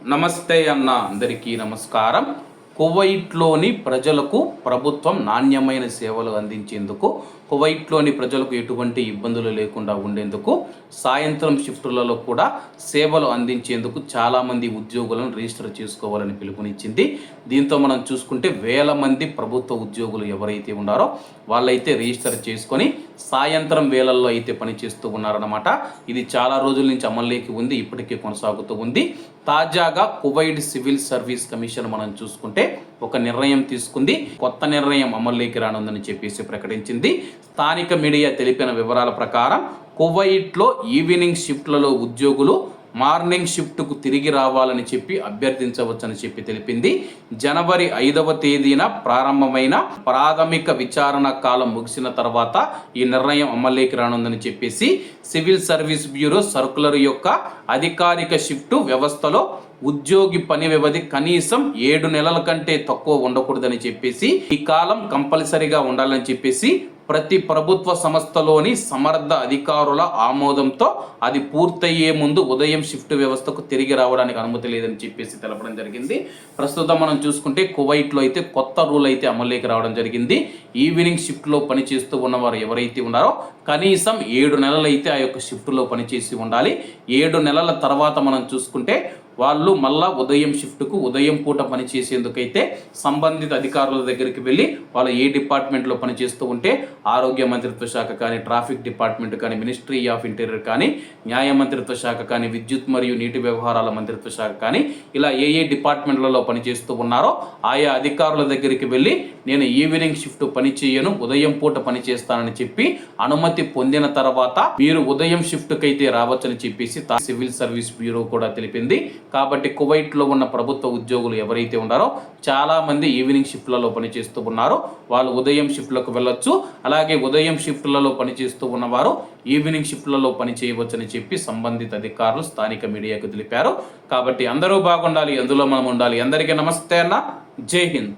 నమస్తే అన్న అందరికీ నమస్కారం. కువైట్లోని ప్రజలకు ప్రభుత్వం నాణ్యమైన సేవలు అందించేందుకు, కువైట్లోని ప్రజలకు ఎటువంటి ఇబ్బందులు లేకుండా ఉండేందుకు సాయంత్రం షిఫ్టులలో కూడా సేవలు అందించేందుకు చాలామంది ఉద్యోగులను రిజిస్టర్ చేసుకోవాలని పిలుపునిచ్చింది. దీంతో మనం చూసుకుంటే వేల మంది ప్రభుత్వ ఉద్యోగులు ఎవరైతే ఉన్నారో వాళ్ళైతే రిజిస్టర్ చేసుకొని సాయంత్రం వేళల్లో అయితే పనిచేస్తూ ఉన్నారన్నమాట. ఇది చాలా రోజుల నుంచి అమల్లోకి ఉంది, ఇప్పటికీ కొనసాగుతూ ఉంది. తాజాగా కువైట్ సివిల్ సర్వీస్ కమిషన్ మనం చూసుకుంటే ఒక నిర్ణయం తీసుకుంది. కొత్త నిర్ణయం అమల్లోకి రానుందని చెప్పేసి ప్రకటించింది. స్థానిక మీడియా తెలిపిన వివరాల ప్రకారం కువైట్లో ఈవినింగ్ షిఫ్ట్లలో ఉద్యోగులు మార్నింగ్ షిఫ్ట్కు తిరిగి రావాలని చెప్పి అభ్యర్థించవచ్చని చెప్పి తెలిపింది. జనవరి 5వ తేదీన ప్రారంభమైన ప్రాథమిక విచారణ కాలం ముగిసిన తర్వాత ఈ నిర్ణయం అమల్లోకి రానుందని చెప్పేసి సివిల్ సర్వీస్ బ్యూరో సర్కులర్ యొక్క అధికారిక షిఫ్ట్ వ్యవస్థలో ఉద్యోగి పని వ్యవధి కనీసం 7 నెలల కంటే తక్కువ ఉండకూడదని చెప్పేసి, ఈ కాలం కంపల్సరీగా ఉండాలని చెప్పేసి ప్రతి ప్రభుత్వ సంస్థలోని సమర్థ అధికారుల ఆమోదంతో అది పూర్తయ్యే ముందు ఉదయం షిఫ్ట్ వ్యవస్థకు తిరిగి రావడానికి అనుమతి లేదని చెప్పేసి తెలపడం జరిగింది. ప్రస్తుతం మనం చూసుకుంటే కువైట్లో అయితే కొత్త రూల్ అయితే అమల్లోకి రావడం జరిగింది. ఈవినింగ్ షిఫ్ట్లో పనిచేస్తూ ఉన్నవారు ఎవరైతే ఉన్నారో కనీసం 7 నెలలు అయితే ఆ యొక్క షిఫ్ట్లో పనిచేసి ఉండాలి. 7 నెలల తర్వాత మనం చూసుకుంటే వాళ్ళు మళ్ళా ఉదయం షిఫ్ట్కు ఉదయం పూట పనిచేసేందుకైతే సంబంధిత అధికారుల దగ్గరికి వెళ్ళి వాళ్ళు ఏ డిపార్ట్మెంట్లో పనిచేస్తూ ఉంటే ఆరోగ్య మంత్రిత్వ శాఖ కానీ, ట్రాఫిక్ డిపార్ట్మెంట్ కానీ, మినిస్ట్రీ ఆఫ్ ఇంటీరియర్ కానీ, న్యాయ మంత్రిత్వ శాఖ కానీ, విద్యుత్ మరియు నీటి వ్యవహారాల మంత్రిత్వ శాఖ కానీ, ఇలా ఏ డిపార్ట్మెంట్లలో పనిచేస్తూ ఉన్నారో ఆయా అధికారుల దగ్గరికి వెళ్ళి నేను ఈవినింగ్ షిఫ్ట్ పని చేయను, ఉదయం పూట పని చేస్తానని చెప్పి అనుమతి పొందిన తర్వాత మీరు ఉదయం షిఫ్ట్కి అయితే రావచ్చని చెప్పేసి సివిల్ సర్వీస్ బ్యూరో కూడా తెలిపింది. కాబట్టి కువైట్లో ఉన్న ప్రభుత్వ ఉద్యోగులు ఎవరైతే ఉన్నారో చాలా మంది ఈవినింగ్ షిఫ్ట్లలో పనిచేస్తూ ఉన్నారు. వాళ్ళు ఉదయం షిఫ్ట్లకు వెళ్ళొచ్చు. అలాగే ఉదయం షిఫ్ట్లలో పనిచేస్తూ ఉన్నవారు ఈవినింగ్ షిఫ్ట్లలో పని చేయవచ్చని చెప్పి సంబంధిత అధికారులు స్థానిక మీడియాకు తెలిపారు. కాబట్టి అందరూ బాగుండాలి, అందులో మనం ఉండాలి. అందరికీ నమస్తే అన్న, జై హింద్.